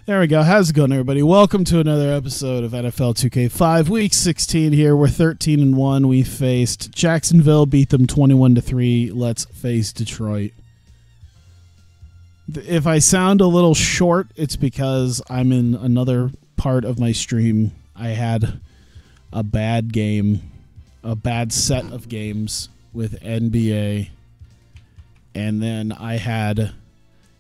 There we go. How's it going, everybody? Welcome to another episode of NFL 2K5. Week 16 here. We're 13-1. We faced Jacksonville, beat them 21-3. Let's face Detroit. If I sound a little short, it's because I'm in another part of my stream. I had a bad game, a bad set of games with NBA, and then I had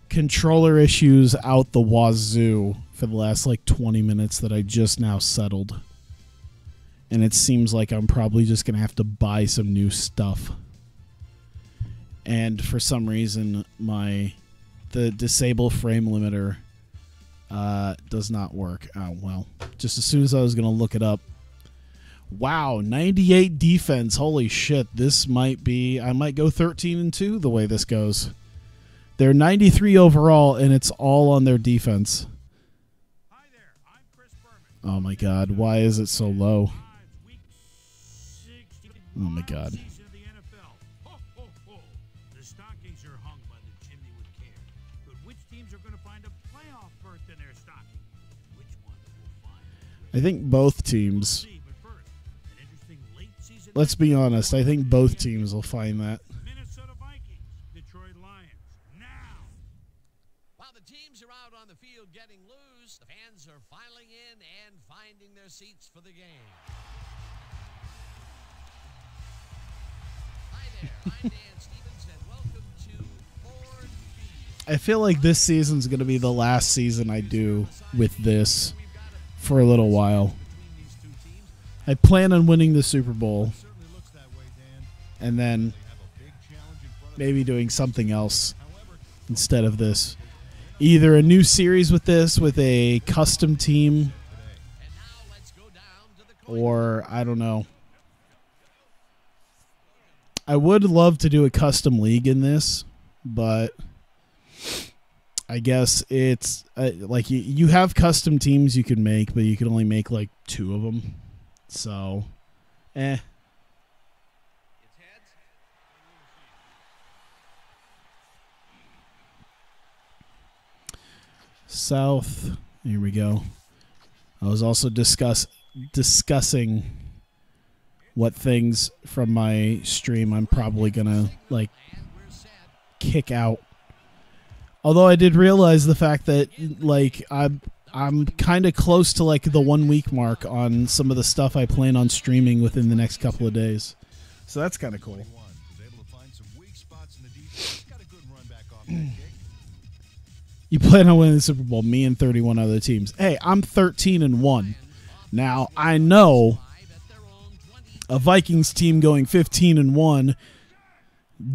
controller issues out the wazoo for the last like 20 minutes that I just now settled. And it seems like I'm probably just going to have to buy some new stuff. And for some reason, the disable frame limiter does not work. Oh, well, just as soon as I was going to look it up. Wow, 98 defense. Holy shit. This might be, I might go 13-2 the way this goes. They're 93 overall, and it's all on their defense. Hi there, I'm Chris Berman. Oh, my God. Why is it so low? Oh, my God. The stockings are hung by the chimney with care. But which teams are going to find a playoff berth in their stocking? Which one will find? I think both teams. But first, an interesting late season. Let's be honest. I think both teams will find that. Minnesota Vikings, Detroit Lions. Now, while the teams are out on the field getting loose, the fans are filing in and finding their seats for the game. Hi there, I'm Dan Stevens, and welcome to Ford Field. I feel like this season's going to be the last season I do with this for a little while. I plan on winning the Super Bowl and then maybe doing something else instead of this. Either a new series with this, with a custom team, or I don't know. I would love to do a custom league in this, but I guess it's like you have custom teams you can make, but you can only make like 2 of them. So, South. Here we go. I was also discussing what things from my stream I'm probably gonna like kick out. Although I did realize the fact that like I'm kind of close to like the 1 week mark on some of the stuff I plan on streaming within the next couple of days. So that's kind of cool. You plan on winning the Super Bowl, me and 31 other teams. Hey, I'm 13-1. Now, I know a Vikings team going 15-1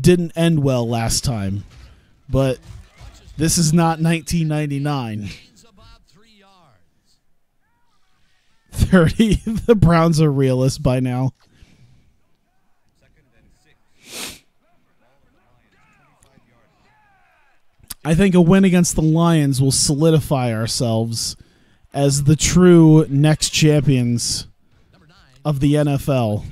didn't end well last time, but this is not 1999. 30. The Browns are realists by now. I think a win against the Lions will solidify ourselves as the true next champions of the NFL.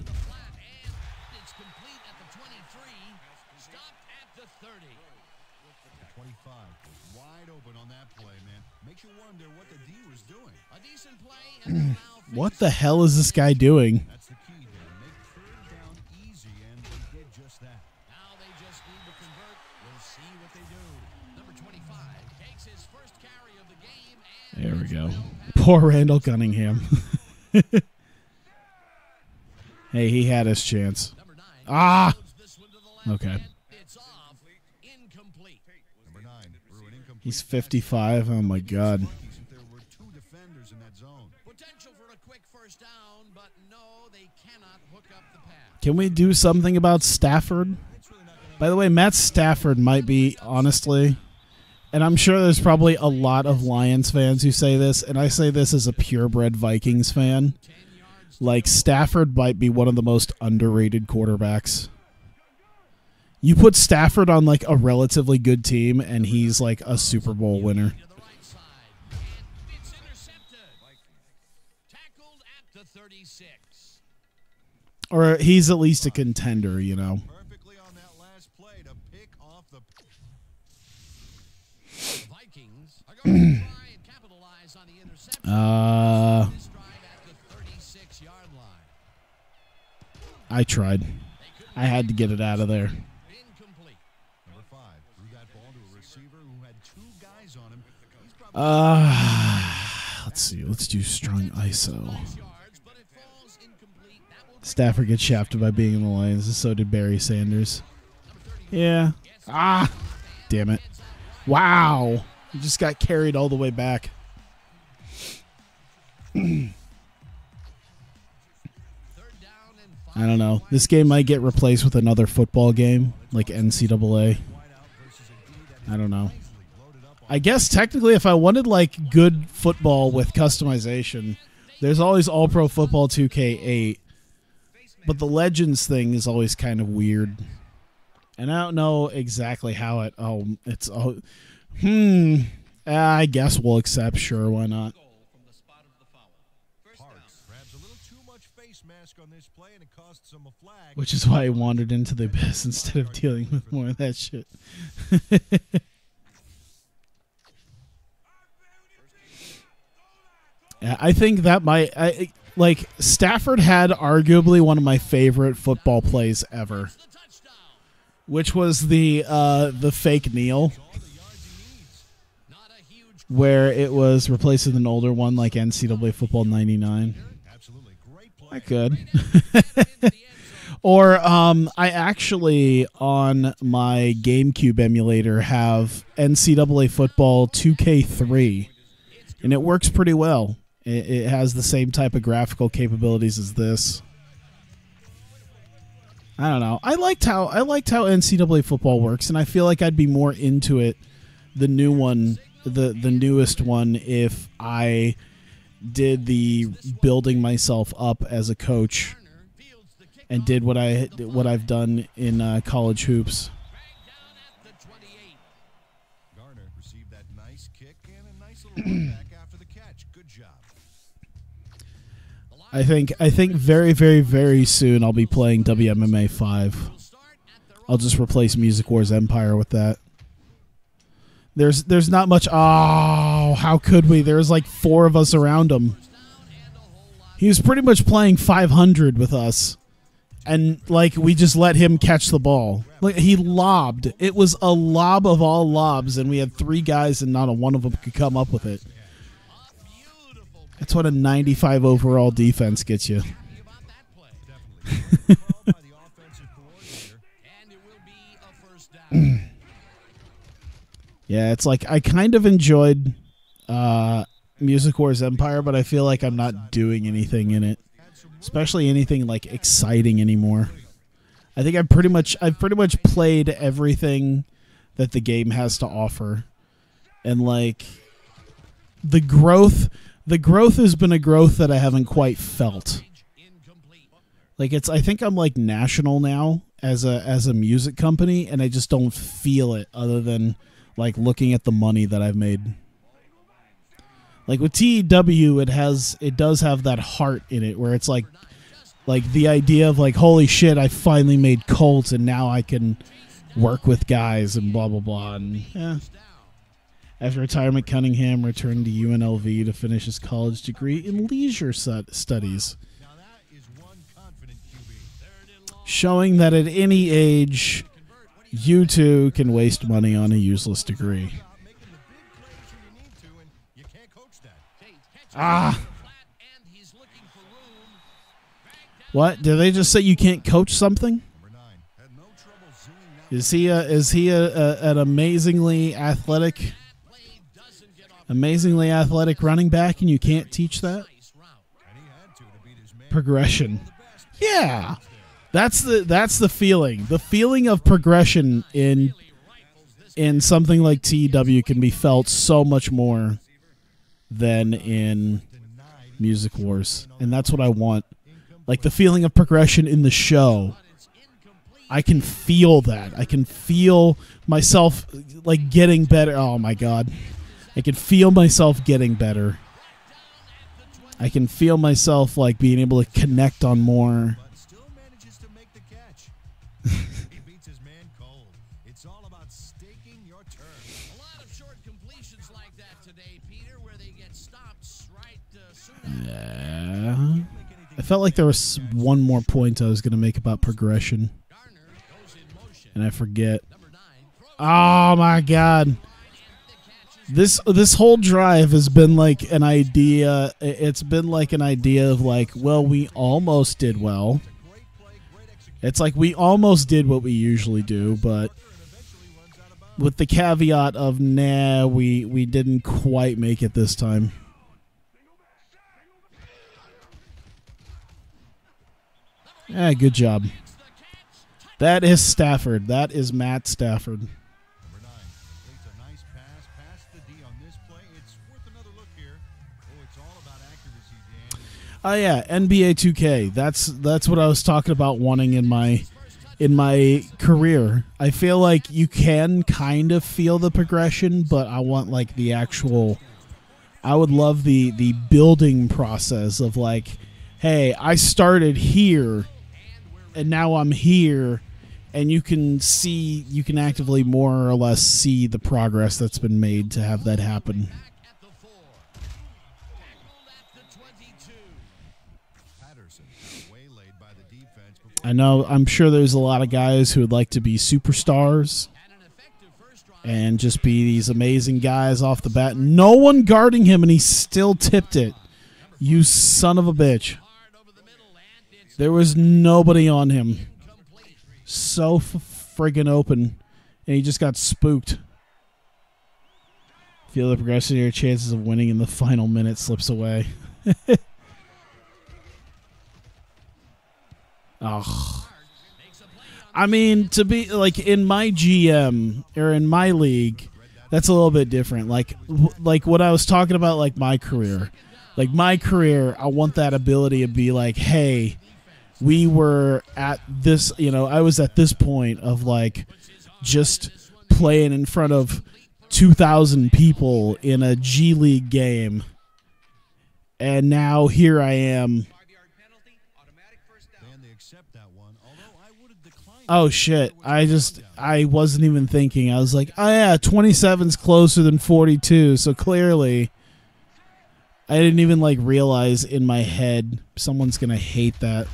What the hell is this guy doing? There we go. Poor Randall Cunningham. Hey, he had his chance. Ah! Okay. He's 55. Oh, my God. Can we do something about Stafford? By the way, Matt Stafford might be, honestly, and I'm sure there's probably a lot of Lions fans who say this, and I say this as a purebred Vikings fan. Like, Stafford might be one of the most underrated quarterbacks. You put Stafford on, like, a relatively good team, and he's, like, a Super Bowl winner. Or he's at least a contender, you know. I tried. I had to get it out of there. Number 5, threw that ball to a receiver who had 2 guys on him. Let's see. Let's do strong ISO. Stafford gets shafted by being in the Lions, and so did Barry Sanders. Yeah. Damn it. Wow. He just got carried all the way back. I don't know. This game might get replaced with another football game, like NCAA. I don't know. I guess technically if I wanted like good football with customization, there's always All Pro Football 2K8. But the Legends thing is always kind of weird. And I don't know exactly how it... I guess we'll accept. Sure, why not? Which is why I wandered into the abyss instead of dealing with more of that shit. Yeah, I think that like Stafford had arguably one of my favorite football plays ever, which was the fake kneel, where it was replaced with an older one like NCAA Football 99. I could. Or I actually, on my GameCube emulator, have NCAA Football 2K3, and it works pretty well. It has the same type of graphical capabilities as this. I don't know. I liked how NCAA football works, and I feel like I'd be more into it, the new one, the newest one, if I did the building myself up as a coach and did what I've done in college hoops. Garner received that nice kick and a nice little run back after the catch. Good job. I think very, very, very soon I'll be playing WMMA 5. I'll just replace Music Wars Empire with that. There's not much. Oh, how could we? There was like 4 of us around him. He was pretty much playing 500 with us, and like we just let him catch the ball. Like he lobbed. It was a lob of all lobs, and we had 3 guys, and not a one of them could come up with it. That's what a 95 overall defense gets you. Yeah, it's like I kind of enjoyed Music Wars Empire, but I feel like I'm not doing anything in it, especially anything like exciting anymore. I think I've pretty much played everything that the game has to offer, and like the growth has been a growth that I haven't quite felt. Like I think I'm like national now as a music company, and I just don't feel it other than like looking at the money that I've made. Like with TEW, it does have that heart in it where it's like the idea of like, holy shit, I finally made Colts and now I can work with guys and blah blah blah. And yeah. After retirement, Cunningham returned to UNLV to finish his college degree in leisure studies, showing that at any age, you too can waste money on a useless degree. What? Did they just say you can't coach something? Is he an amazingly athletic running back, and you can't teach that? Progression. Yeah. That's the feeling. The feeling of progression in something like TEW can be felt so much more than in Music Wars. And that's what I want. Like the feeling of progression in the show. I can feel that. I can feel myself like getting better. Oh my God. I can feel myself getting better. I can feel myself like being able to connect on more. He beats his man cold. It's all about staking your turn. A lot of short completions like that today, Peter, where they get stopped right I felt like there was one more point I was going to make about progression, and I forget. Oh my god. This whole drive has been like an idea. It's been like an idea of like, well, we almost did well. It's like we almost did what we usually do, but with the caveat of, nah, we didn't quite make it this time. Good job. That is Stafford. That is Matt Stafford. Number 9 completes a nice pass past the D on this play. It's worth another look here. Oh, it's all about accuracy, Dan. Oh yeah, NBA 2K. That's what I was talking about wanting in my career. I feel like you can kind of feel the progression, but I want like the actual. I would love the building process of like, hey, I started here, and now I'm here, and you can actively more or less see the progress that's been made to have that happen. I know, I'm sure there's a lot of guys who would like to be superstars and just be these amazing guys off the bat. No one guarding him, and he still tipped it. You son of a bitch. There was nobody on him. So friggin' open, and he just got spooked. Feel the progression of your chances of winning in the final minute slips away. Oh, I mean, to be like in my GM or in my league, that's a little bit different. Like what I was talking about, like my career, I want that ability to be like, hey, we were at this, I was at this point of like just playing in front of 2,000 people in a G League game, and now here I am. Oh shit, I wasn't even thinking. I was like, oh yeah, 27's closer than 42, so clearly I didn't even like realize in my head someone's gonna hate that.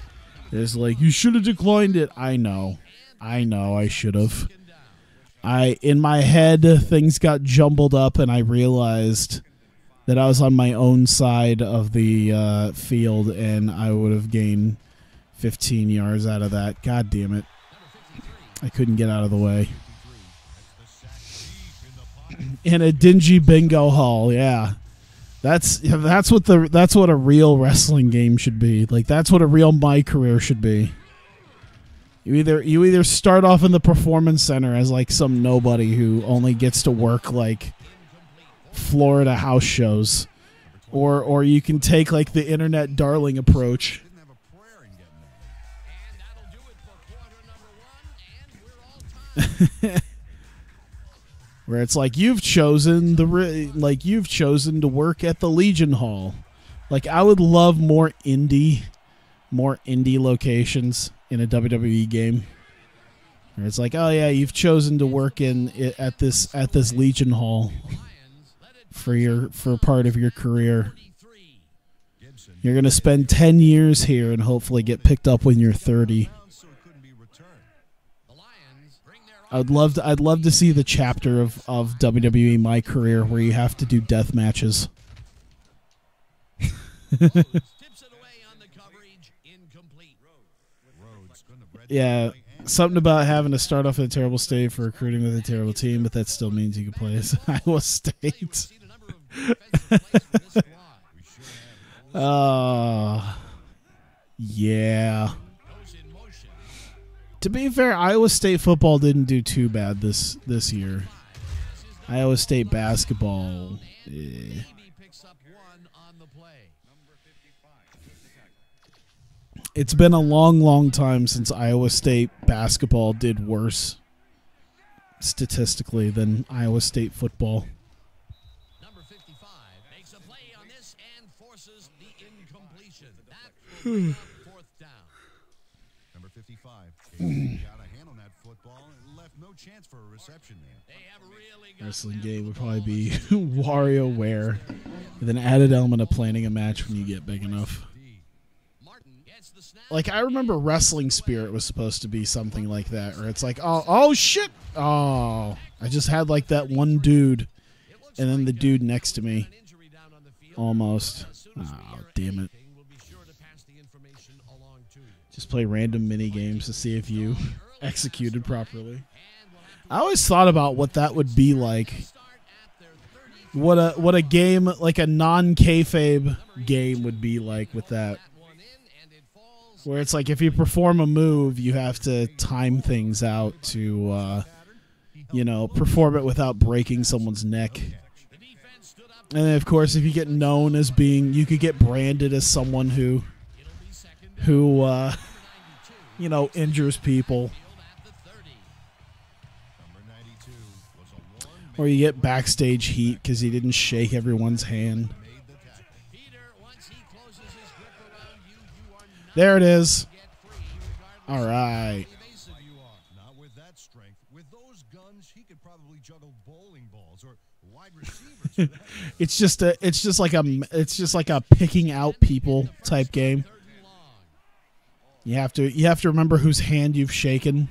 It's like, you should have declined it. I know I should have. In my head things got jumbled up, and I realized that I was on my own side of the field, and I would have gained 15 yards out of that. God damn it. I couldn't get out of the way. In a dingy bingo hall, yeah. That's what a real wrestling game should be. Like, that's what a real my career should be. You either start off in the performance center as like some nobody who only gets to work like Florida house shows, or you can take like the internet darling approach. Where it's like you've chosen to work at the Legion Hall. Like, I would love more indie locations in a WWE game. Where it's like, oh yeah, you've chosen to work at this Legion Hall for part of your career. You're gonna spend 10 years here and hopefully get picked up when you're 30. I'd love to see the chapter of WWE My Career where you have to do death matches. Yeah, something about having to start off in a terrible state for recruiting with a terrible team, but that still means you can play as Iowa State. Yeah. To be fair, Iowa State football didn't do too bad this year. Iowa State basketball. It's been a long, long time since Iowa State basketball did worse statistically than Iowa State football. Number 55 makes a play on this and forces the incompletion. That will bring up fourth down. Number 55 got a hand on that football and left no chance for a reception there. They have really got Wrestling game would probably be WarioWare. With an added element of planning a match when you get big enough. Like, I remember Wrestling Spirit was supposed to be something like that, where it's like, oh shit! Oh, I just had like that one dude, and then the dude next to me. Almost. Oh, damn it. Just play random mini games to see if you executed properly. I always thought about what that would be like. What a game, like a non-kayfabe game would be like with that. Where it's like if you perform a move, you have to time things out to, perform it without breaking someone's neck. And then, of course, if you get known as being, you could get branded as someone who injures people. Or you get backstage heat because he didn't shake everyone's hand. There it is. All right. Not with that strength. With those guns, he could probably juggle bowling balls or wide receivers. It's just like a picking out people type game. You have to remember whose hand you've shaken,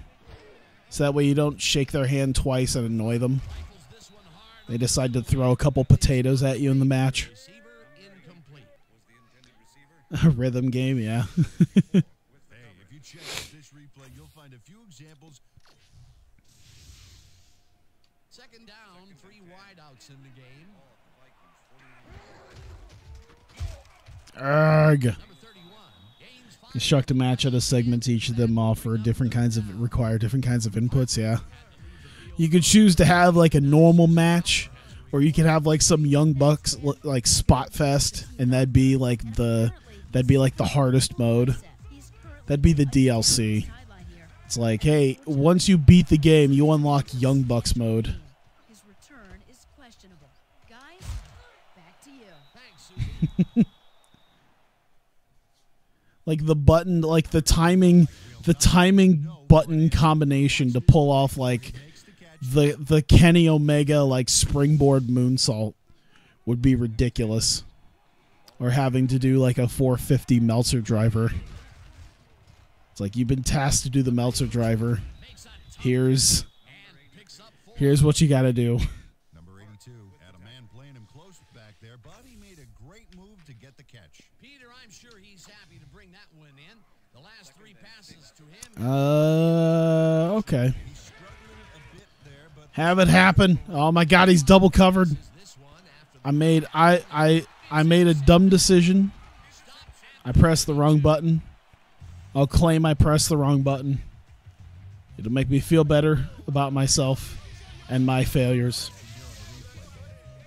so that way you don't shake their hand twice and annoy them. They decide to throw a couple potatoes at you in the match. A rhythm game, yeah. Hey, if you check out this replay, you'll find a few examples. Second down, 3 wideouts in the game. Arrgh. Construct a match out of segments. Each of them offer require different kinds of inputs. Yeah, you could choose to have like a normal match, or you could have like some Young Bucks like Spot Fest, and that'd be like the hardest mode. That'd be the DLC. It's like, hey, once you beat the game, you unlock Young Bucks mode. His return is questionable. Guys, back to you. Thanks, Susan. Like the button, like the timing button combination to pull off like the Kenny Omega like springboard moonsault would be ridiculous. Or having to do like a 450 Meltzer driver. It's like, you've been tasked to do the Meltzer driver. Here's what you got to do. Number 82 had a man playing him close back there, but he made a great move to get the catch. Peter, I'm sure he's happy to bring that one in. The last 3 passes to him. Okay. Have it happen. Oh my God, he's double covered. I made a dumb decision. I pressed the wrong button. I'll claim I pressed the wrong button. It'll make me feel better about myself and my failures.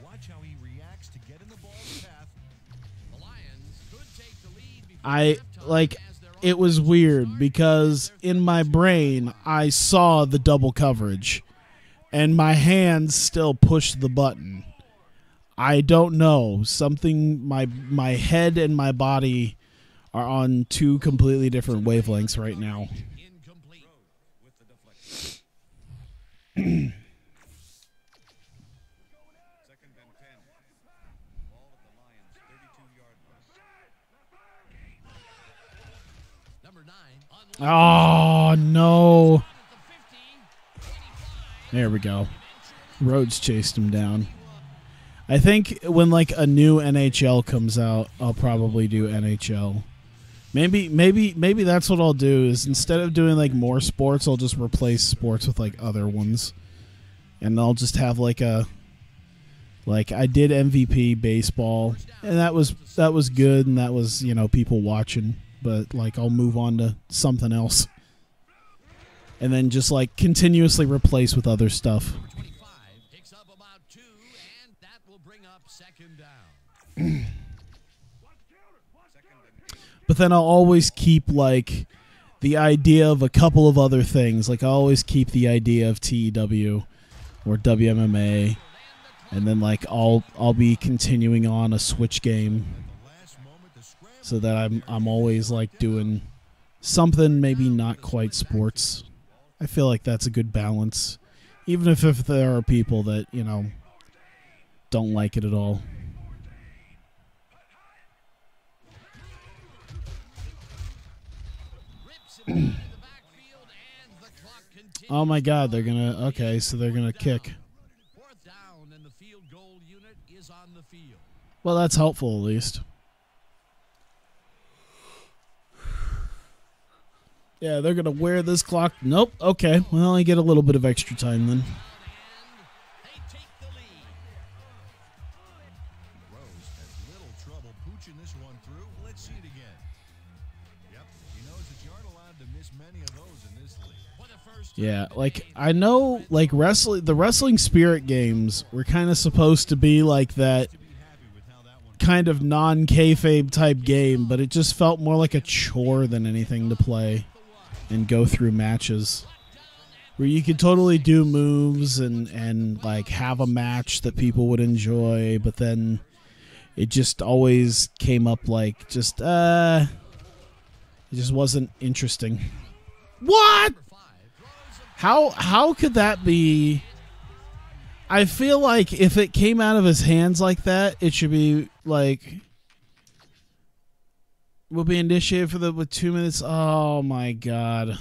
Watch how he reacts to get in the ball's path. The Lions could take the lead before It was weird because in my brain I saw the double coverage and my hands still pushed the button. I don't know. Something, my head and my body are on 2 completely different wavelengths right now. incomplete. Second and 10. Ball at the Lions' 32-yard line. Number 9. Oh, no. There we go. Rhodes chased him down. I think when like a new NHL comes out, I'll probably do NHL. Maybe that's what I'll do, is instead of doing like more sports, I'll just replace sports with like other ones. And I'll just have like I did MVP baseball, and that was good, and that was, people watching, but like I'll move on to something else. And then just like continuously replace with other stuff. 25 picks up about 2, and that will bring up second down. But then I'll always keep like the idea of a couple of other things. Like I always keep the idea of TEW or WMMA, and then like I'll be continuing on a Switch game, so that I'm always like doing something maybe not quite sports. I feel like that's a good balance, even if there are people that don't like it at all. Oh my God, they're gonna. Okay, so they're gonna kick. Fourth down, and the field goal unit is on the field. Well, that's helpful at least. Yeah, they're gonna wear this clock. Nope. Okay. Well, I get a little bit of extra time then. They take the lead. Rose has little trouble pooching this one through. Let's see it again. Yep, he knows that you aren't allowed to miss many of those in this league. For the first Yeah, like I know, like the wrestling spirit games were kind of supposed to be like that To be happy with how that one kind of non-kayfabe type game, but it just felt more like a chore than anything to play and go through matches where you could totally do moves and like have a match that people would enjoy, but then it just always came up like just it just wasn't interesting. What? How could that be? I feel like if it came out of his hands like that, it should be like will be initiated with 2 minutes. Oh my God.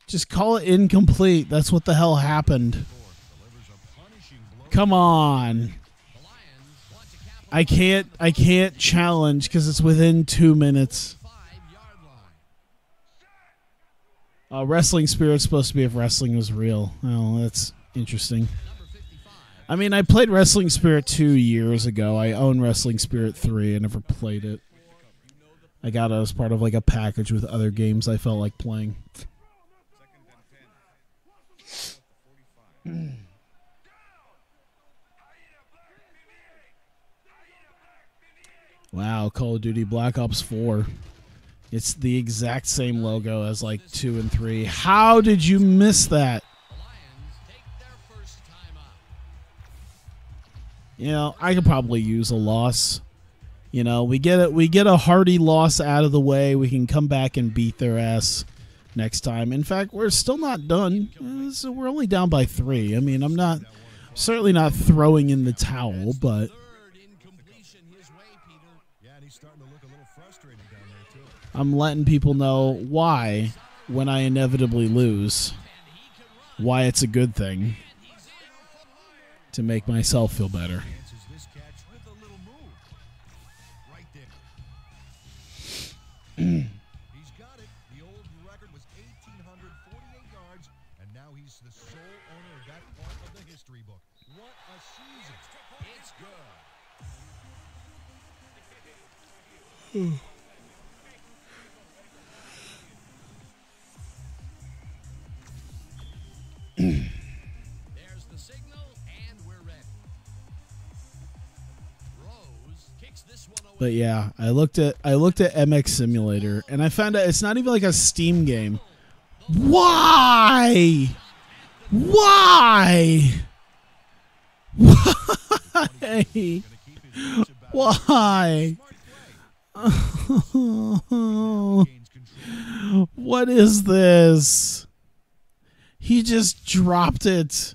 Just call it incomplete. That's what the hell happened. delivers a punishing blow. Come on. I can't challenge because it's within 2 minutes. 5-yard line. Wrestling Spirit's supposed to be if wrestling was real. Oh, that's interesting. I mean, I played Wrestling Spirit 2 years ago. I own Wrestling Spirit 3. I never played it. I got it as part of like a package with other games I felt like playing. Second and 10. Wow, Call of Duty Black Ops 4. It's the exact same logo as like 2 and 3. How did you miss that? The Lions take their first time out. You know, I could probably use a loss. You know, we get a hearty loss out of the way. We can come back and beat their ass next time. In fact, we're still not done. So we're only down by 3. I mean, I'm certainly not throwing in the towel, but Third incompletion his way, Peter. Yeah, and he's starting to look a little frustrated down there, too. I'm letting people know why, when I inevitably lose, why it's a good thing to make myself feel better. Answers this catch with a little move. Right there. He's got it. The old record was 1,848 yards, and now he's the sole owner of that part of the history book. What a season. It's good. There's the signal, and we're ready. Rose kicks this one away. But yeah, I looked at MX Simulator and I found out it's not even like a Steam game. Why? Why? Why? Why? What is this? He just dropped it.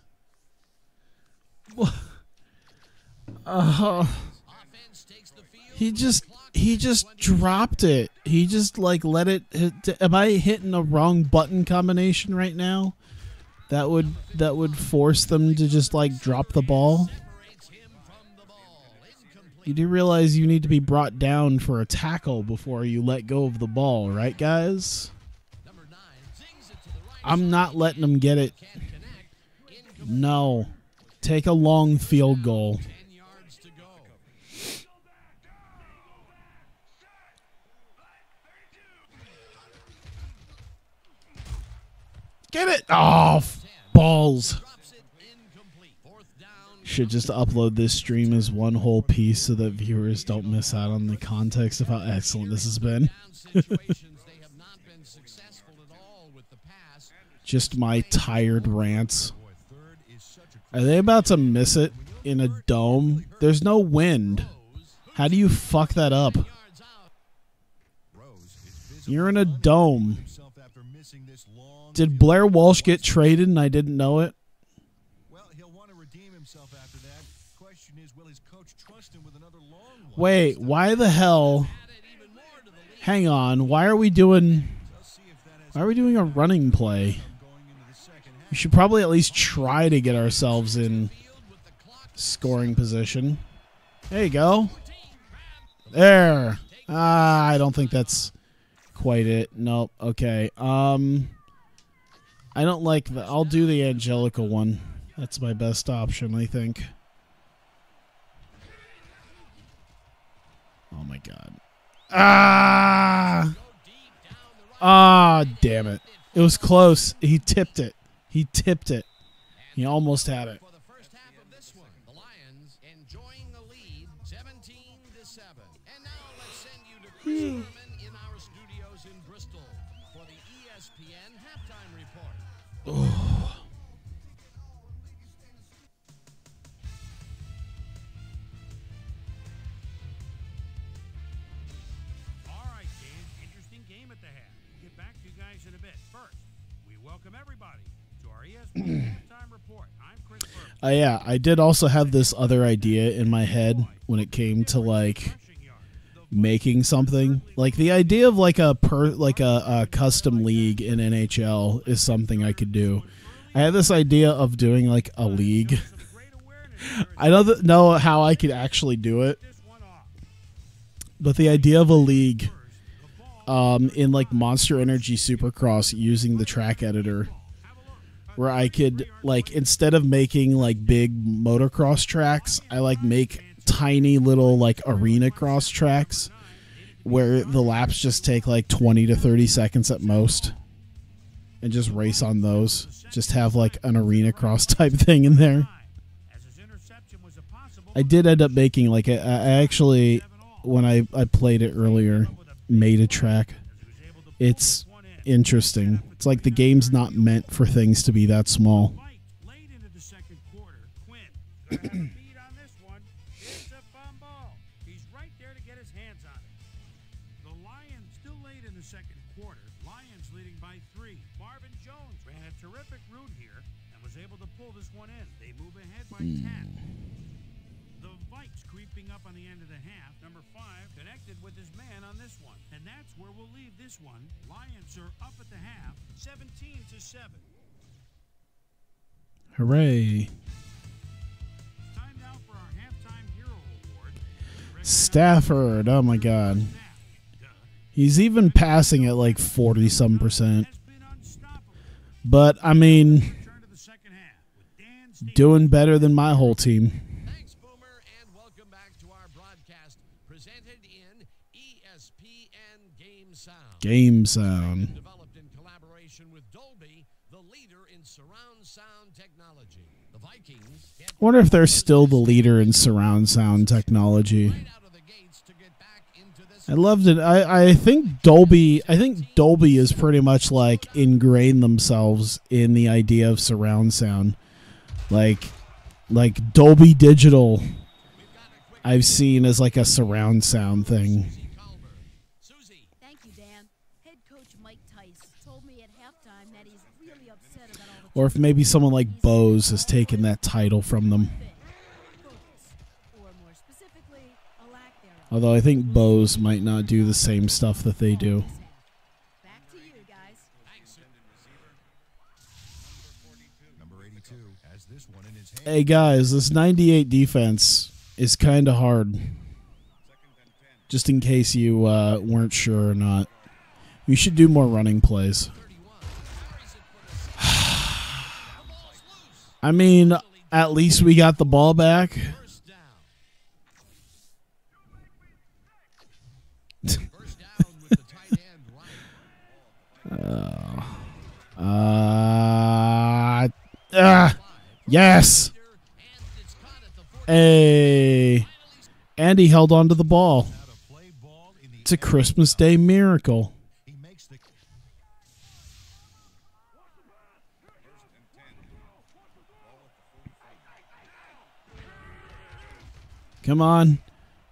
Offense takes the field. He just dropped it. He just like let it hit. Am I hitting a wrong button combination right now? That would force them to just like drop the ball. Separates him from the ball. Incomplete. You do realize you need to be brought down for a tackle before you let go of the ball, right, guys? Number 9 zings it to the right. I'm not letting them get it. Can't connect. Incomplete. No. Take a long field goal. 10 yards to go. Get it! Oh, balls. Drops it incomplete. Fourth down. Should just upload this stream as one whole piece so that viewers don't miss out on the context of how excellent this has been. Down situations, they have not been successful at all with the pass. Just my tired rants. Boy, third is such a Are they about to miss it in a dome? There's no wind. How do you fuck that up? Yards out. Rose is visibly You're in a dome. himself after missing this long Did Blair Walsh get traded and I didn't know it? Well, he'll want to redeem himself after that. Question is, will his coach trust him with another long one? Wait, why the hell? Added even more to the lead. Hang on. Why are we doing... Let's see if that Why are we doing a running play? We should probably at least try to get ourselves in scoring position. There you go. There. I don't think that's quite it. Nope. Okay. I don't like the... I'll do the Angelical one. That's my best option, I think. Oh, my God. Damn it. It was close. He tipped it. He tipped it. He almost had it. For the first half of this one, the Lions enjoying the lead, 17-7. And now let's send you to Chris Berman in our studios in Bristol for the ESPN halftime report. All right, Dave. Interesting game at the half. We'll get back to you guys in a bit. First, we welcome everybody to our ESPN halftime report. I'm Chris Berman. Yeah, I did also have this other idea in my head when it came to like making something. Like the idea of like a custom league in NHL is something I could do. I had this idea of doing like a league. I don't know how I could actually do it, but the idea of a league in like Monster Energy Supercross using the track editor, where I could, like, instead of making like big motocross tracks, I like make tiny little like arena cross tracks where the laps just take like 20 to 30 seconds at most, and just race on those. Just have like an arena cross type thing in there. I did end up making like I actually, when I played it earlier, made a track. It's interesting. It's like the game's not meant for things to be that small. Late into the second quarter, Quinn got a beat on this one. It's a fumble. He's right there to get his hands on it. The Lions still late in the second quarter. Lions leading by 3. Marvin Jones ran a terrific route here and was able to pull this one in. They move ahead by 10. The Vikes creeping up on the end of the half. Number 5 connected with his man on this one. And that's where we'll leave this one. Lions are up at the half, 17-7. Hooray. Time now for our halftime hero award. Stafford, oh my God. He's even passing at like 40-some %. Has been unstoppable. But, I mean, Turn to the second half with Dan Stevens. doing better than my whole team. Thanks, Boomer, and welcome back to our broadcast presented in ESPN Game Sound. Game sound. Developed in collaboration with Dolby, the leader in surround sound technology. The Vikings get I wonder if they're still the leader in surround sound technology. right out of the gates to get back into this. I loved it. I think Dolby is pretty much like ingrained themselves in the idea of surround sound. Like Dolby Digital I've seen as like a surround sound thing. Susie, Thank you, Dan. Head coach Mike Tice told me at halftime that he's really upset about all the Or if maybe someone like Bose has taken that title from them. focus, or more specifically, a lack thereof. Although I think Bose might not do the same stuff that they do. Back to you guys. Number 82 has this one in his hand. Hey guys, this 98 defense is kind of hard. Just in case you weren't sure or not. We should do more running plays. I mean, at least we got the ball back. first down. First down with the tight end right. Yes. And it's caught at the 40. Hey. And he held on to the ball. Now to play ball in the It's a Christmas Day miracle. he makes the Come on.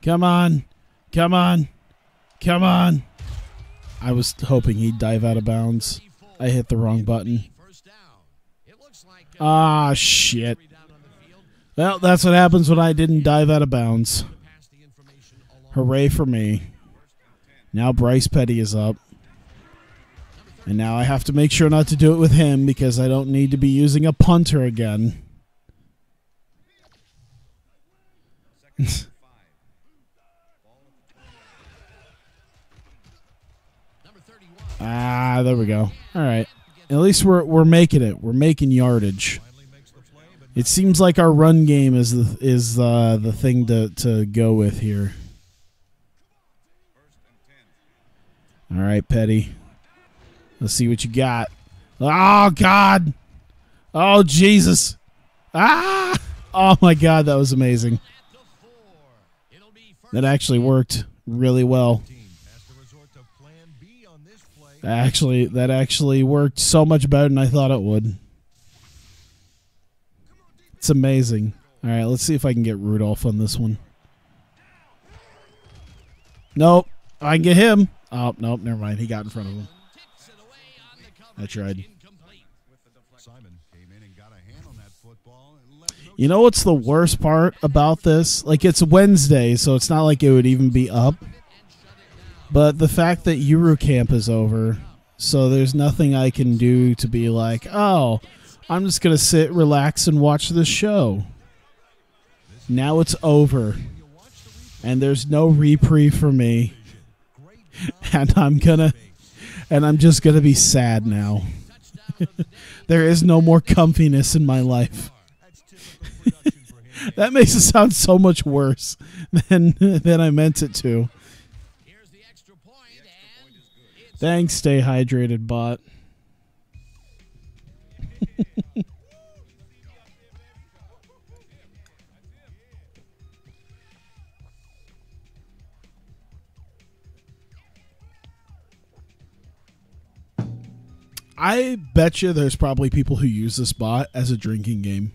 Come on. Come on. Come on. I was hoping he'd dive out of bounds. I hit the wrong button. First down. It looks like Ah, shit. down on the field. Well, that's what happens when I didn't dive out of bounds. Pass the information along. Hooray for me. Now Bryce Petty is up. Number And now I have to make sure not to do it with him because I don't need to be using a punter again. Ah, there we go. All right. At least we're making it. We're making yardage. It seems like our run game is the thing to go with here. All right, Petty. Let's see what you got. Oh, God. Oh, Jesus. Ah! Oh, my God. That was amazing. That actually worked really well. That actually worked so much better than I thought it would. It's amazing. All right, let's see if I can get Rudolph on this one. Nope. I can get him. Oh, nope, never mind. He got in front of him. I tried. You know what's the worst part about this? Like, it's Wednesday, so it's not like it would even be up. But the fact that Euro Camp is over, so there's nothing I can do to be like, oh, I'm just going to sit, relax, and watch this show. Now it's over. And there's no reprieve for me. And I'm just going to be sad now. There is no more comfiness in my life. That makes it sound so much worse than I meant it to. Thanks, stay hydrated, bot. I bet you there's probably people who use this bot as a drinking game.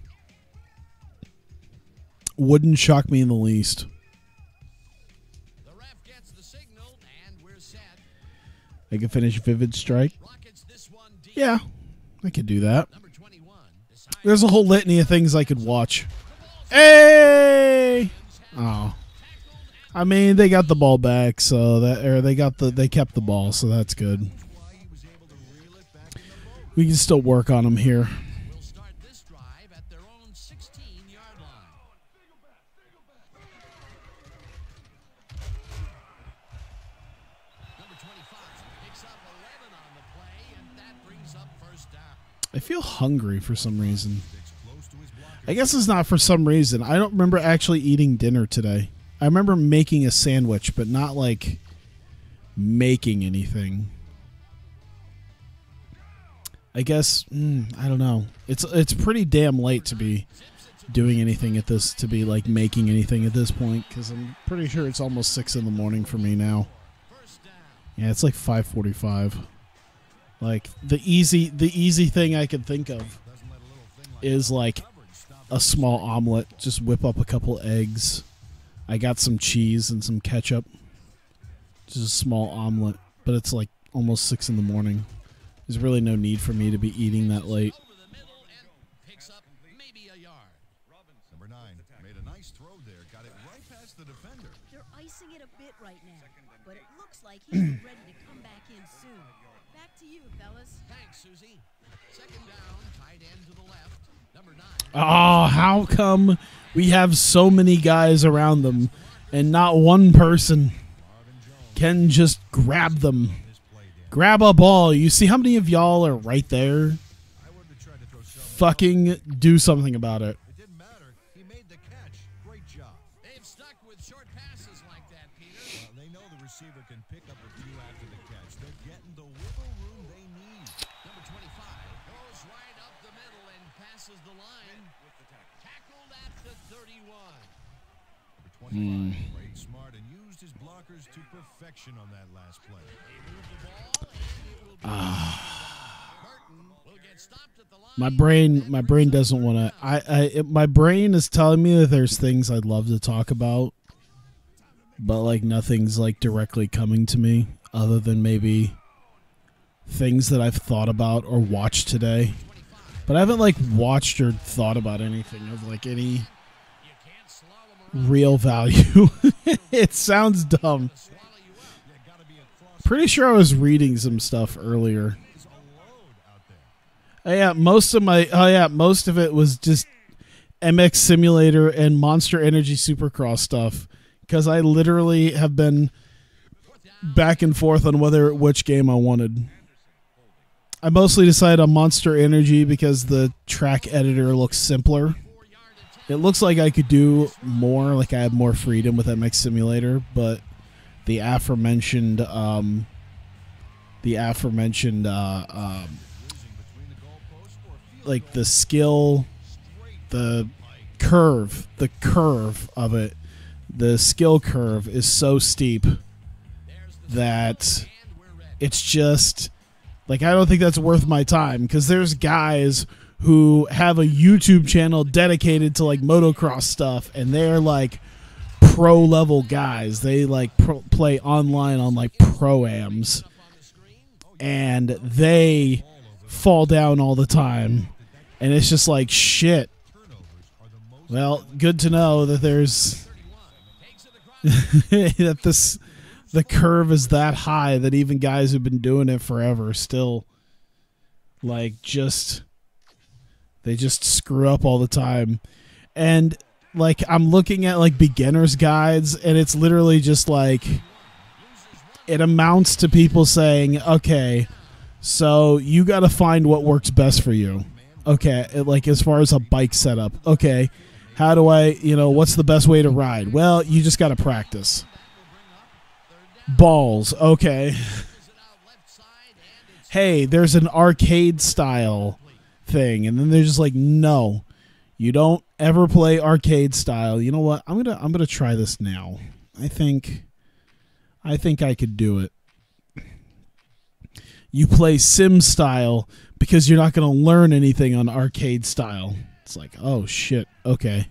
Wouldn't shock me in the least. The ref gets the signal, and we're set. I can finish Vivid Strike. Yeah, I could do that. There's a whole litany of things I could watch. Hey! Oh. I mean, they got the ball back, so they kept the ball, so that's good. We can still work on them here. We'll start this drive at their own 16-yard line. Number 25 picks up 11 on the play, and that brings up first down. I feel hungry for some reason. I guess it's not for some reason. I don't remember actually eating dinner today. I remember making a sandwich, but not like making anything. I guess I don't know. It's pretty damn late to be doing anything at this, to be like making anything at this point, because I'm pretty sure it's almost 6 in the morning for me now. Yeah, it's like 5:45. Like the easy thing I could think of is like a small omelet. Just whip up a couple eggs. I got some cheese and some ketchup. Just a small omelet, but it's like almost 6 in the morning. There's really no need for me to be eating that late. Number 9 made a nice throw there. Got it right past the defender. They're icing it a bit right now, but it looks like he's ready to come back in soon. Back to you, fellas. Thanks, Susie. Second down, tight end to the left. Number 9. Oh, how come we have so many guys around them and not one person can just grab them? Grab a ball. You see how many of y'all are right there? Fucking do something about it. It didn't matter. He made the catch. Great job. They've stuck with short passes like that, Peter. They know the receiver can pick up a few after the catch. They're getting the wiggle room they need. Number 25 goes right up the middle and passes the line. Tackled at the 31. Number 25 played smart and used his blockers to perfection on that last play. They move the ball, and it will be Burton will get stopped at the line. My brain doesn't want to. My brain is telling me that there's things I'd love to talk about, but like nothing's like directly coming to me other than maybe things that I've thought about or watched today. But I haven't like watched or thought about anything of like any real value. It sounds dumb. Pretty sure I was reading some stuff earlier. most of it was just MX Simulator and Monster Energy Supercross stuff, because I literally have been back and forth on which game I wanted. I mostly decided on Monster Energy because the track editor looks simpler. It looks like I could do more, like I have more freedom with MX Simulator, but the aforementioned like the skill, the curve of it, the skill curve is so steep that it's just like, I don't think that's worth my time, because there's guys who have a YouTube channel dedicated to like motocross stuff, and they're like pro level guys. They like play online on like pro-ams, and they fall down all the time, and it's just like, shit. Well, good to know that there's that the curve is that high that even guys who've been doing it forever still like they just screw up all the time. And like, I'm looking at like beginner's guides, and it's literally just like, it amounts to people saying, okay, so you got to find what works best for you. Okay, like as far as a bike setup. Okay, how do I, what's the best way to ride? Well, you just got to practice. Balls, okay. Hey, there's an arcade style thing, and then they're just like, no, you don't ever play arcade style. You know what? I'm gonna try this now. I think I could do it. You play sim style because you're not gonna learn anything on arcade style. It's like, oh shit, okay.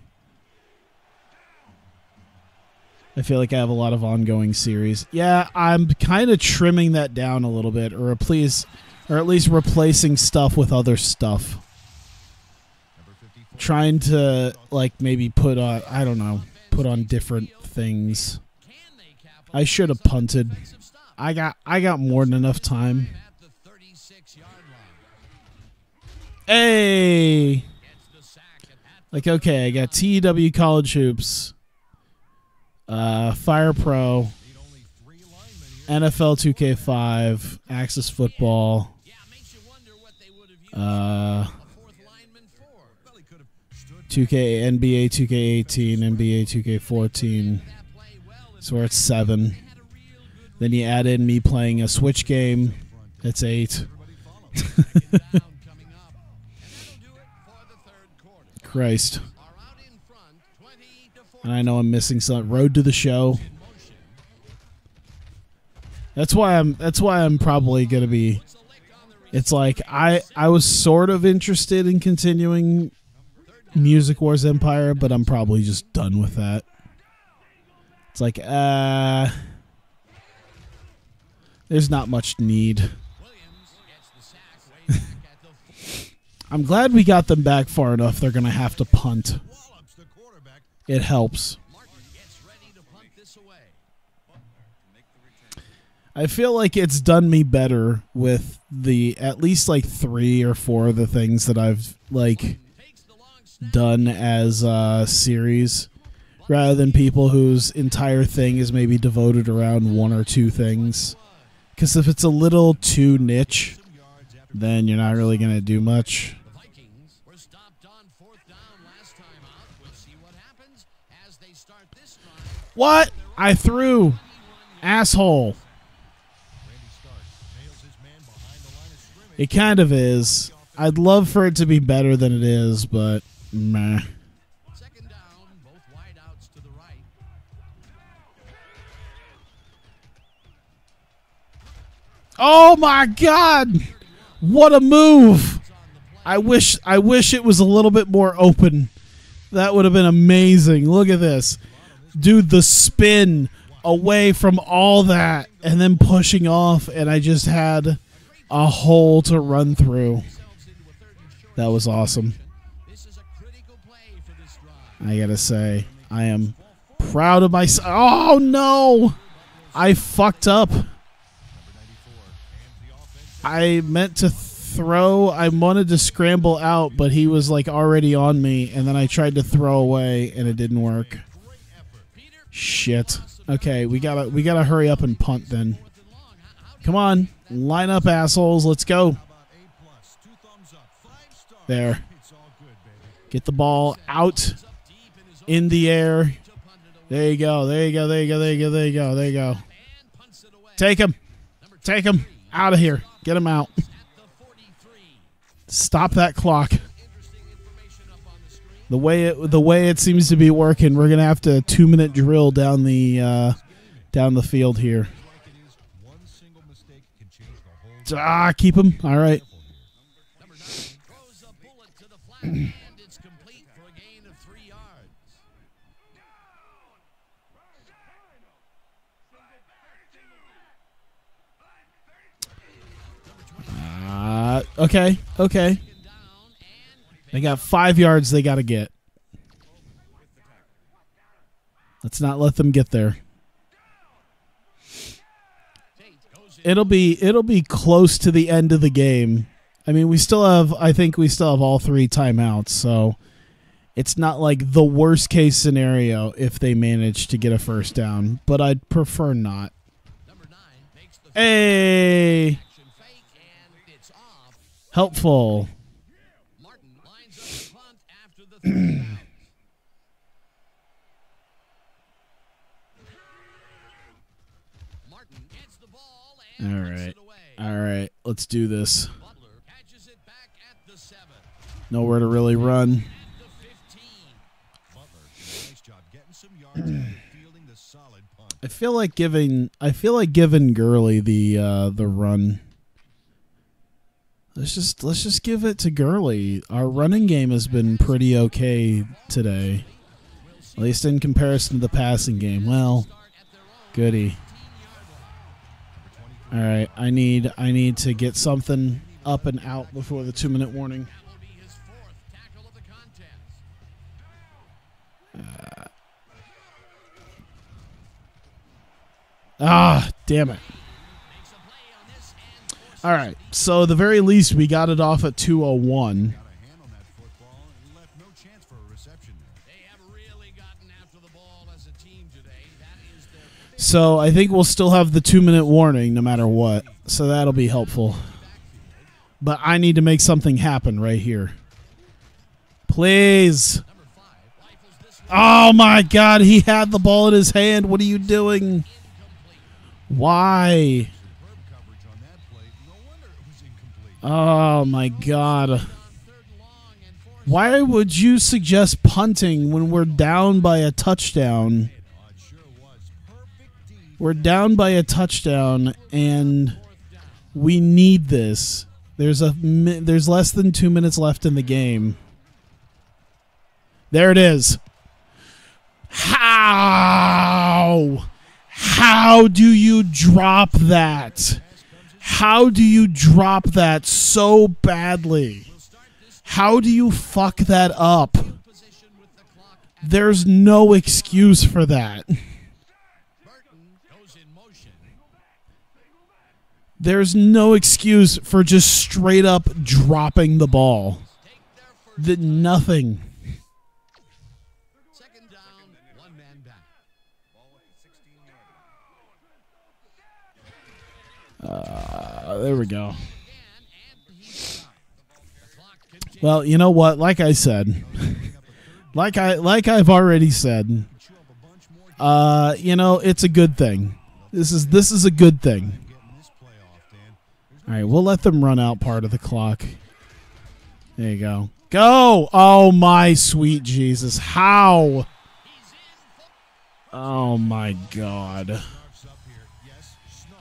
I feel like I have a lot of ongoing series. Yeah, I'm kind of trimming that down a little bit, or at least replacing stuff with other stuff. Trying to like maybe put on different things. I should have punted. I got more than enough time. Hey! Like, okay, I got TEW College Hoops, Fire Pro, NFL 2K5, Axis Football, 2K, NBA 2K18, NBA 2K14. So we're at 7. Then you add in me playing a Switch game. That's 8. Christ. And I know I'm missing some. Road to the Show. That's why I'm probably gonna be. It's like I was sort of interested in continuing Music Wars Empire, but I'm probably just done with that. It's like, there's not much need. I'm glad we got them back far enough. They're going to have to punt. It helps. I feel like it's done me better with the at least like 3 or 4 of the things that I've like done as a series, rather than people whose entire thing is maybe devoted around 1 or 2 things. Because if it's a little too niche, then you're not really going to do much. The Vikings were stopped on 4th down last time out. We'll see what happens as they start this drive. What? I threw. Asshole. It kind of is. I'd love for it to be better than it is, but meh. Second down, both wideouts to the right. Oh my God! What a move! I wish it was a little bit more open. That would have been amazing. Look at this. Dude, the spin away from all that and then pushing off, and I just had a hole to run through. That was awesome. I gotta say, I am proud of myself. Oh no! I fucked up. I meant to throw. I wanted to scramble out, but he was like already on me, and then I tried to throw away, and it didn't work. Shit. Okay, we gotta hurry up and punt then. Come on, line up, assholes. Let's go. There. Get the ball out in the air. There you go. There you go. There you go. There you go. There you go. There you go. Take him. Take him out of here. Get him out. Stop that clock. The way it seems to be working, we're gonna have to 2-minute drill down the field here. Keep him. All right. And it's complete for a gain of 3 yards. Okay. Okay. They got 5 yards they got to get. Let's not let them get there. It'll be close to the end of the game. I mean, I think we still have all 3 timeouts, so it's not like the worst case scenario if they manage to get a first down, but I'd prefer not. Hey! Helpful. All right. All right. Let's do this. Nowhere to really run. I feel like giving Gurley the run. Let's just give it to Gurley. Our running game has been pretty okay today, at least in comparison to the passing game. Well, goody. All right, I need to get something up and out before the 2-minute warning. Damn it. All right, so at the very least, we got it off at 2:01. So I think we'll still have the 2-minute warning no matter what. So that'll be helpful. But I need to make something happen right here. Please. Oh, my God. He had the ball in his hand. What are you doing? Why? Oh, my God. Why would you suggest punting when we're down by a touchdown? We're down by a touchdown, and we need this. There's less than 2 minutes left in the game. There it is. How? How do you drop that? How do you drop that so badly? How do you fuck that up? There's no excuse for that. There's no excuse for just straight up dropping the ball. Nothing. Second down, 1 man back. There we go. Well, you know what? Like I said, like I've already said, it's a good thing. This is a good thing. All right, we'll let them run out part of the clock. There you go. Go! Oh, my sweet Jesus. How? Oh, my God.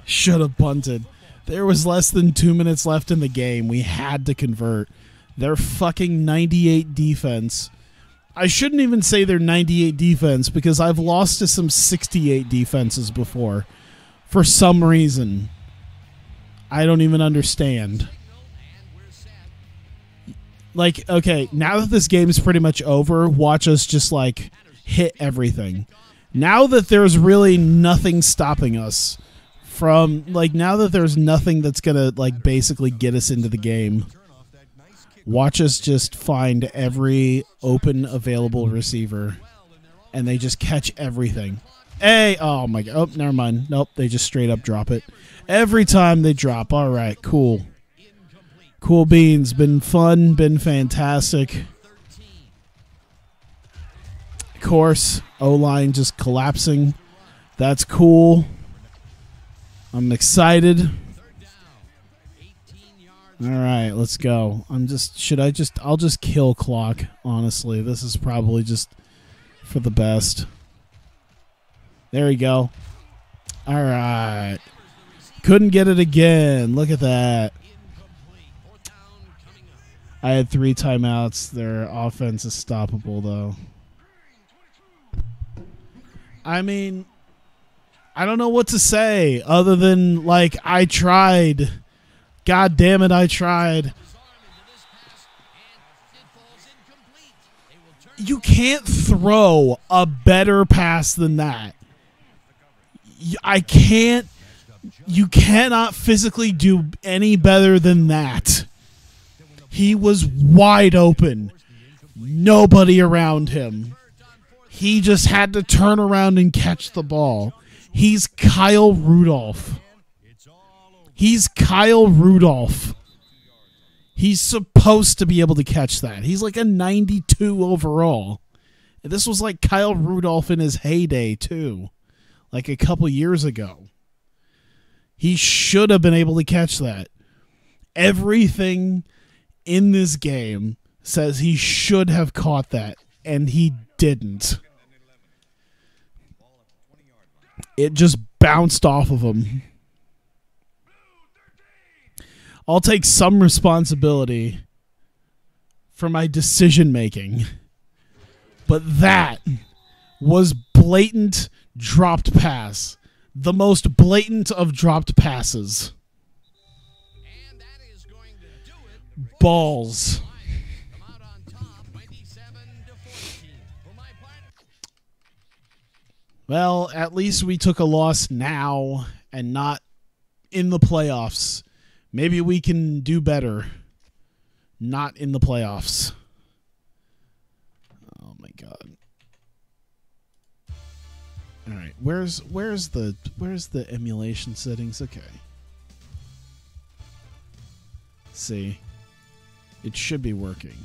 Should have punted. There was less than 2 minutes left in the game. We had to convert. Their fucking 98 defense. I shouldn't even say they're 98 defense because I've lost to some 68 defenses before. For some reason. I don't even understand. Like, okay, now that this game is pretty much over, watch us just, like, hit everything. Now that there's really nothing stopping us from like now that there's nothing that's gonna like basically get us into the game. Watch us just find every open available receiver, and they just catch everything. Hey, oh my god! Oh, never mind. Nope, they just straight up drop it every time they drop. All right, cool, cool beans. Been fun, been fantastic. Of course, O-line just collapsing. That's cool. I'm excited. All right, let's go. I'll just kill clock, honestly. This is probably just for the best. There we go. All right. Couldn't get it again. Look at that. I had 3 timeouts. Their offense is stoppable, though. I mean, I don't know what to say other than, like, I tried. God damn it, I tried. You can't throw a better pass than that. I can't. You cannot physically do any better than that. He was wide open. Nobody around him. He just had to turn around and catch the ball. He's Kyle Rudolph. He's Kyle Rudolph. He's supposed to be able to catch that. He's like a 92 overall. This was like Kyle Rudolph in his heyday, too. Like a couple years ago. He should have been able to catch that. Everything in this game says he should have caught that, and he didn't. It just bounced off of him. I'll take some responsibility for my decision making, but that was blatant dropped pass. The most blatant of dropped passes. And that is going to do it. Balls. Come out on top, 27-14. For my part. Well, at least we took a loss now and not in the playoffs. Maybe we can do better. Not in the playoffs. Oh my god. All right, where's the emulation settings? Okay. See. It should be working.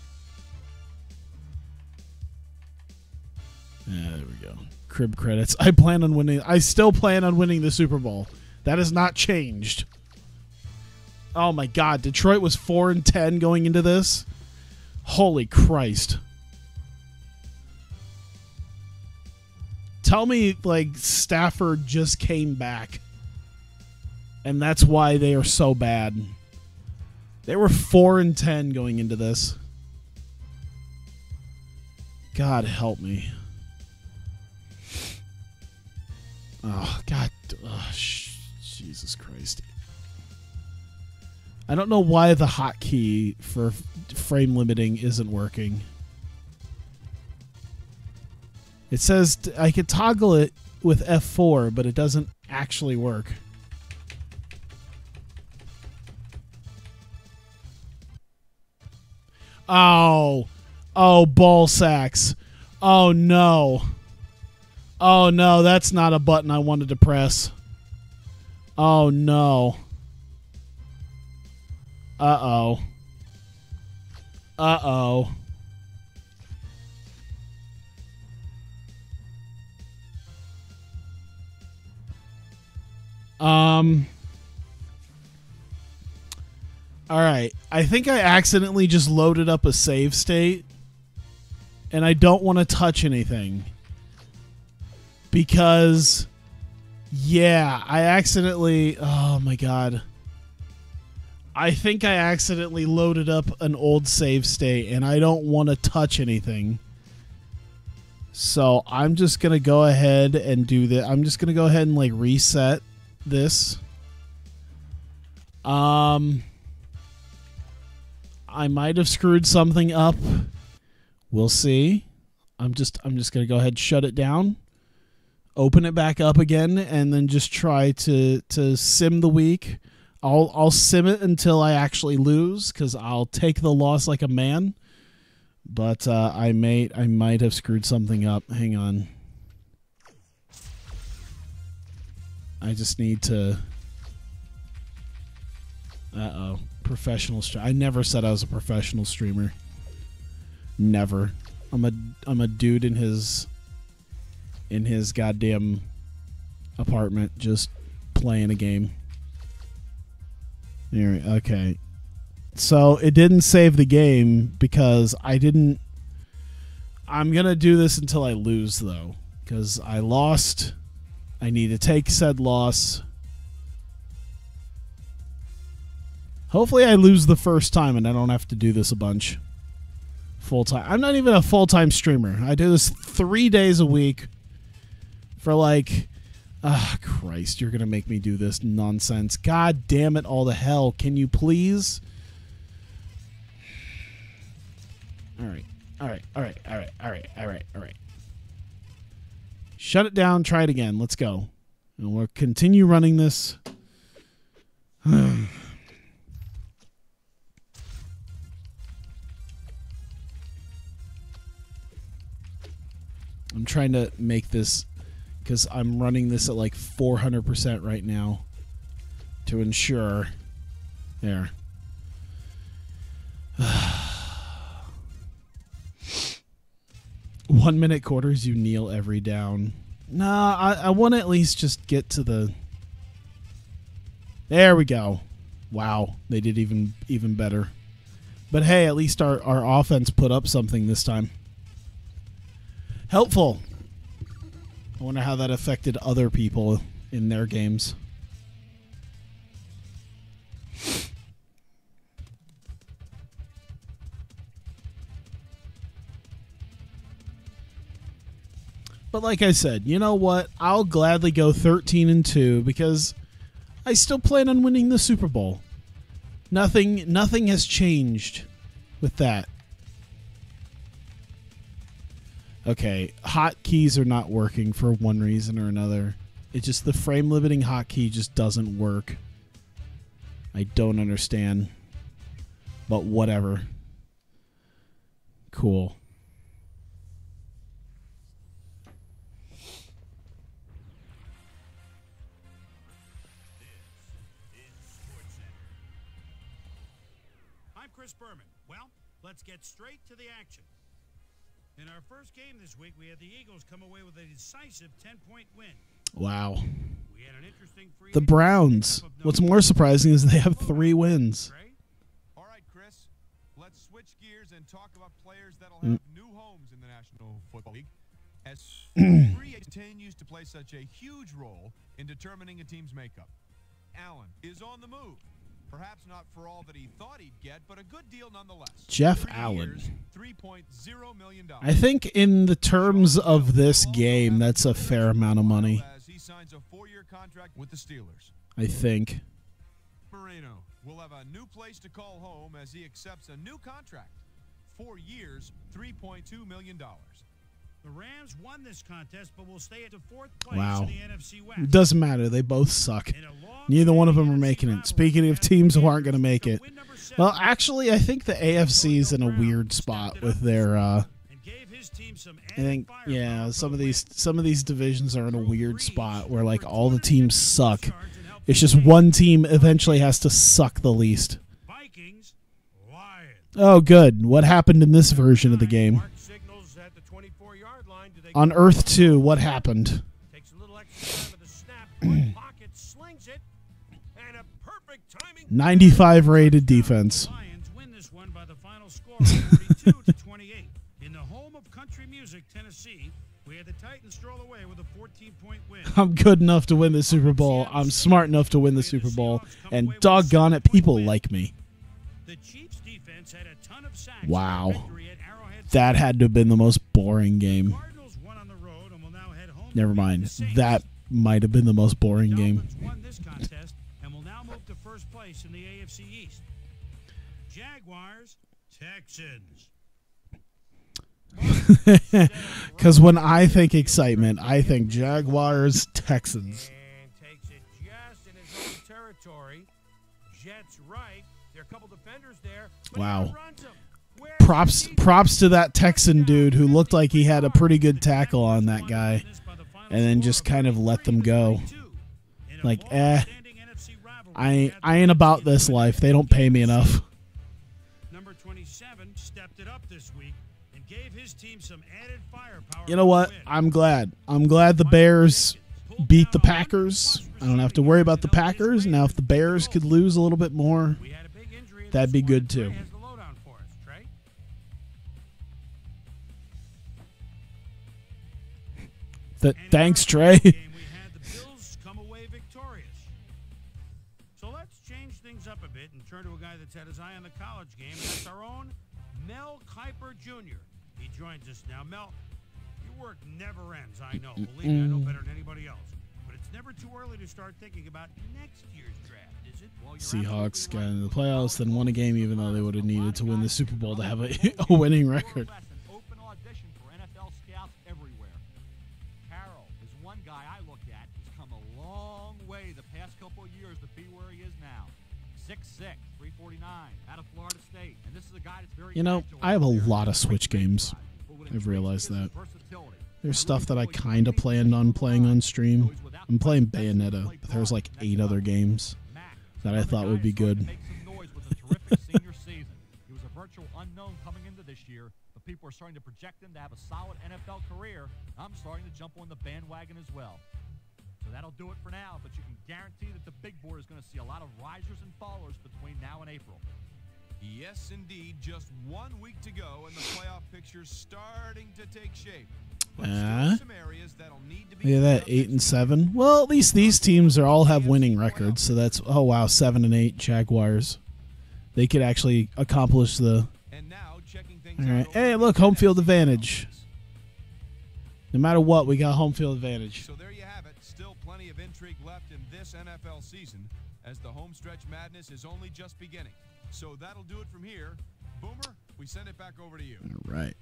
There we go. Crib credits. I still plan on winning the Super Bowl. That has not changed. Oh my god, Detroit was 4-10 going into this. Holy Christ. Tell me, like, Stafford just came back. And that's why they are so bad. They were 4-10 going into this. God help me. Oh, God. Oh, Jesus Christ. I don't know why the hotkey for frame limiting isn't working. It says I could toggle it with F4, but it doesn't actually work. Oh. Oh, ball sacks. Oh, no. Oh, no, that's not a button I wanted to press. Oh, no. Uh-oh. Uh-oh. All right. I think I accidentally just loaded up a save state, and I don't want to touch anything because, yeah, I accidentally. Oh my god. I think I accidentally loaded up an old save state, and I don't want to touch anything. So I'm just gonna go ahead and do that. I'm just gonna go ahead and like reset this. I might have screwed something up. We'll see. I'm just gonna go ahead and shut it down. open it back up again, and then just try to sim the week. I'll sim it until I actually lose, because I'll take the loss like a man. But I might have screwed something up. Hang on. I just need to. Professional streamer. I never said I was a professional streamer. Never. I'm a dude in his goddamn apartment just playing a game. Here, okay. So it didn't save the game because I didn't. I'm gonna do this until I lose though, because I lost. I need to take said loss. Hopefully I lose the first time and I don't have to do this a bunch. Full time. I'm not even a full-time streamer. I do this 3 days a week for like... Christ, you're going to make me do this nonsense. God damn it, all the hell. Can you please? All right. Shut it down. Try it again. Let's go. And we'll continue running this. I'm trying to make this, because I'm running this at like 400% right now to ensure. There. 1 minute quarters, you kneel every down. Nah, I want to at least just get to the... There we go. Wow, they did even better. But hey, at least our offense put up something this time. Helpful. I wonder how that affected other people in their games. But like I said, you know what? I'll gladly go 13-2 because I still plan on winning the Super Bowl. Nothing has changed with that. Okay, hotkeys are not working for one reason or another. It's just the frame limiting hotkey just doesn't work. I don't understand. But whatever. Cool. I'm Chris Berman. Well, let's get straight to the action. In our first game this week, we had the Eagles come away with a decisive 10-point win. Wow. We had an interesting free The Browns. What's more surprising is they have 3 wins. All right, Chris. Let's switch gears and talk about players that'll have new homes in the National Football League. As free continues to play such a huge role in determining a team's makeup. Allen is on the move. Perhaps not for all that he thought he'd get, but a good deal nonetheless. Jeff 3 Allen. years, $3.0 million. I think in the terms of this game, that's a fair amount of money. As he signs a 4-year contract with the Steelers. I think. Moreno will have a new place to call home as he accepts a new contract. 4 years, $3.2 million. The Rams won this contest, but will stay at the 4th place Wow. in the NFC West. It doesn't matter. They both suck. In a long Neither one of them are NFC making it. rivalry, Speaking of teams who aren't going to make it. win number 7 Well, actually, I think the AFC's in a weird spot with their... and gave his team some I think, added yeah, firepower some of these divisions are in a weird spot where like all the teams suck. It's just one team eventually has to suck the least. Vikings, Lions. Oh, good. What happened in this version of the game? Mark signals at the 24-yard line. Do they On Earth 2, what happened? Takes a little extra time at the snap. One pocket slings it, and a perfect timing. 95 rated defense. The Lions win this one by the final score of 42-28. In the home of country music, Tennessee, we had the Titans stroll away with a 14-point win. I'm good enough to win the Super Bowl. I'm smart enough to win the Super Bowl. And doggone it, people like me. The Chiefs defense had a ton of sacks. Wow. for victory at Arrowhead That had to have been the most boring game. Cardinals won on the road and will now head home. to Never beat mind. the Saints. That might have been the most boring game. Dolphins won this contest and will now move to first place in the AFC East. Jaguars, Texans. Because when I think excitement, I think Jaguars, Texans. And takes it just in his own territory. Jets right. There are a couple defenders there. But Wow. he runs him. Where's the Props to that Texan dude who looked like he had a pretty good tackle on that guy, and then just kind of let them go. Like, I ain't about this life. They don't pay me enough. Number 27 stepped it up this week and gave his team some added firepower. You know what? I'm glad. I'm glad the Bears beat the Packers. I don't have to worry about the Packers. Now, if the Bears could lose a little bit more, We had a big injury in that'd this be one. good, Trey too. has the lowdown for us. Trey? Thanks, Trey. Game, we had the Bills come away victorious. So let's change things up a bit and turn to a guy that's had his eye on the college game. That's our own Mel Kiper Jr. He joins us now. Mel, your work never ends, I know. Believe me, I know better than anybody else. But it's never too early to start thinking about next year's draft, is it? Well, Seahawks got into the playoffs, then won a game even though they would have needed to win the Super Bowl to have a winning record. An open audition for NFL scouts everywhere. Carroll is one guy I look at. He's come a long way the past couple of years to be where he is now. 6'6", 349, out of Florida State. And this is a guy that's very You know, agile I have a out there. lot of Switch games. But what I've intrigues realized me is that. his versatility. There's stuff that I kind of planned on playing on stream. I'm playing Bayonetta, but there's like 8 other games that I thought would be good. Make some noise with a terrific senior season. He was a virtual unknown coming into this year, but people are starting to project him to have a solid NFL career. I'm starting to jump on the bandwagon as well. So that'll do it for now, but you can guarantee that the big board is going to see a lot of risers and fallers between now and April. Yes, indeed. Just 1 week to go, and the playoff picture's starting to take shape. But still some areas that'll need to be Look at that, 8 and 7. Well, at least these teams are all have winning records, so that's 7 and 8 Jaguars. They could actually accomplish the. And now checking things All right, out hey, over look, the home field NFC advantage. South. No matter what, we got home field advantage. So there you have it. Still plenty of intrigue left in this NFL season, as the home stretch madness is only just beginning. So that'll do it from here. Boomer, we send it back over to you. All right.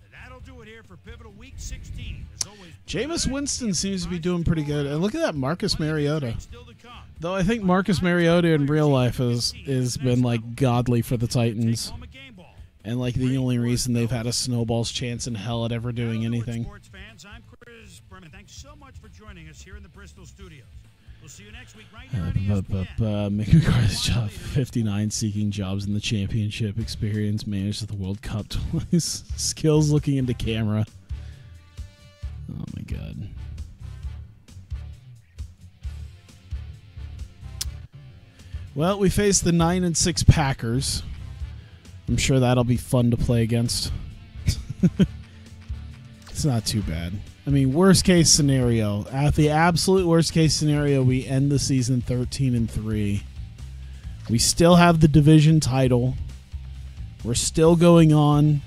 And that'll do it here for Pivotal Week 16. As always, Jameis Winston seems to be doing pretty good. And look at that Marcus Mariota. still to come. Though I think Marcus Mariota in real life has been like godly for the Titans. Home a game ball. And like the only reason they've had a snowball's chance in hell at ever doing Hello, anything. Sports fans, I'm Chris Berman. Thanks so much for joining us here in the Bristol studios. We'll see you next week right here on ESPN. Mick McCarthy's job 59 seeking jobs in the championship experience, managed the World Cup twice, skills looking into camera. Oh my god. Well, we face the 9 and 6 Packers. I'm sure that'll be fun to play against. It's not too bad. I mean, worst case scenario, at the absolute worst case scenario, we end the season 13 and 3. We still have the division title. We're still going on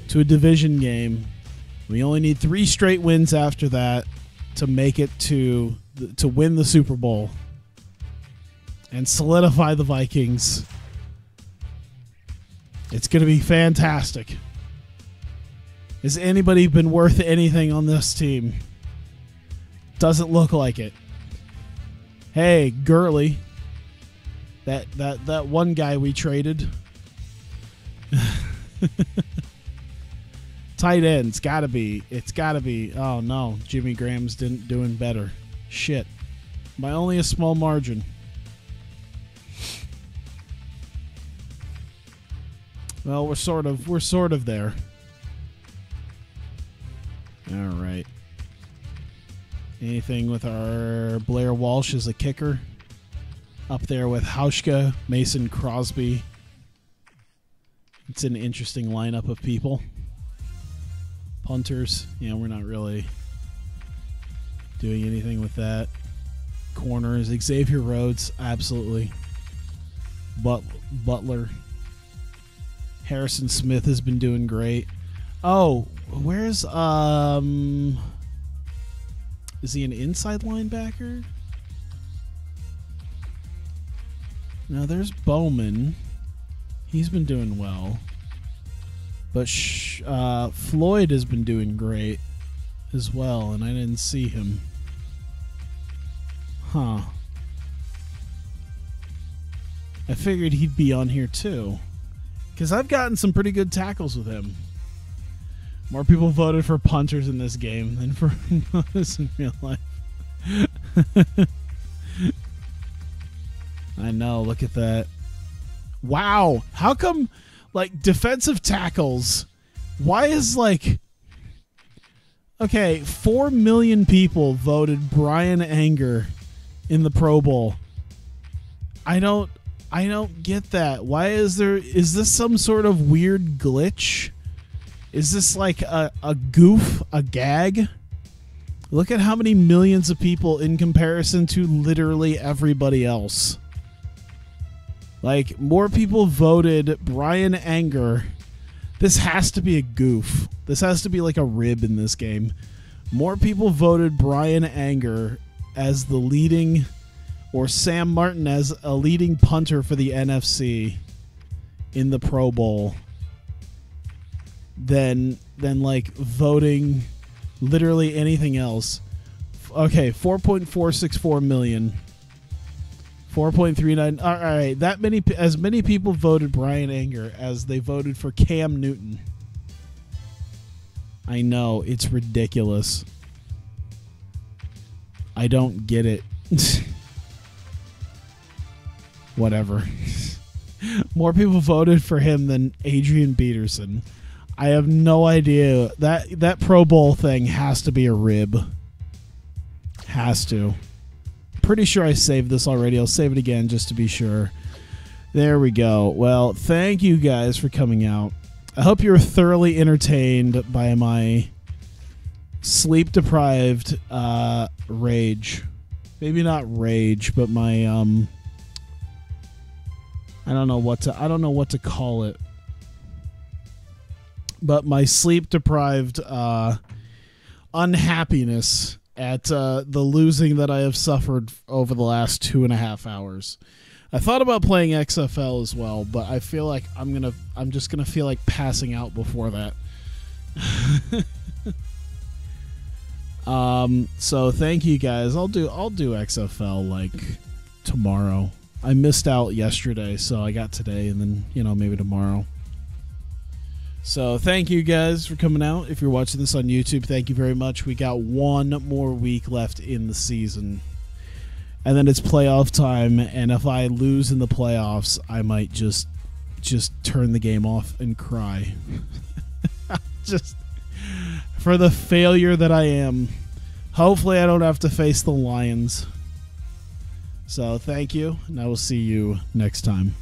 to a division game. We only need 3 straight wins after that to make it to win the Super Bowl and solidify the Vikings. It's going to be fantastic. Has anybody been worth anything on this team? Doesn't look like it. Hey, Gurley. That one guy we traded. Tight ends, gotta be. It's gotta be. Oh no, Jimmy Graham's doing better. Shit. By only a small margin. Well, we're sort of there. All right. Anything with our Blair Walsh as a kicker? Up there with Hauschka, Mason Crosby. It's an interesting lineup of people. Punters, yeah, we're not really doing anything with that. Corners, Xavier Rhodes, absolutely. Butler. Harrison Smith has been doing great. Oh, where's is he an inside linebacker? No, there's Bowman. He's been doing well. But Floyd has been doing great as well, and I didn't see him. Huh. I figured he'd be on here too, because I've gotten some pretty good tackles with him. More people voted for punters in this game than for punters in real life. I know, look at that. Wow, how come, like, defensive tackles, why is, like, okay, 4 million people voted Brian Anger in the Pro Bowl. I don't get that. Why is this some sort of weird glitch? Is this like a goof, a gag? Look at how many millions of people in comparison to literally everybody else. Like, more people voted Brian Anger. This has to be a goof. This has to be like a rib in this game. More people voted Brian Anger as the leading, or Sam Martin as a leading punter for the NFC in the Pro Bowl than like voting literally anything else. Okay, 4.464 million. 4.39. All right, as many people voted Brian Anger as they voted for Cam Newton. I know, it's ridiculous. I don't get it. Whatever. More people voted for him than Adrian Peterson. I have no idea. That Pro Bowl thing has to be a rib. Has to. Pretty sure I saved this already. I'll save it again just to be sure. There we go. Well, thank you guys for coming out. I hope you're thoroughly entertained by my sleep-deprived rage. Maybe not rage, but my I don't know what to call it. But my sleep-deprived unhappiness at the losing that I have suffered over the last 2.5 hours. I thought about playing XFL as well, but I feel like I'm just gonna feel like passing out before that. So thank you guys. I'll do XFL like tomorrow. I missed out yesterday, so I got today, and then maybe tomorrow. So thank you guys for coming out. If you're watching this on YouTube, thank you very much. We got one more week left in the season, and then it's playoff time. And if I lose in the playoffs, I might just turn the game off and cry. Just for the failure that I am. Hopefully I don't have to face the Lions. So thank you, and I will see you next time.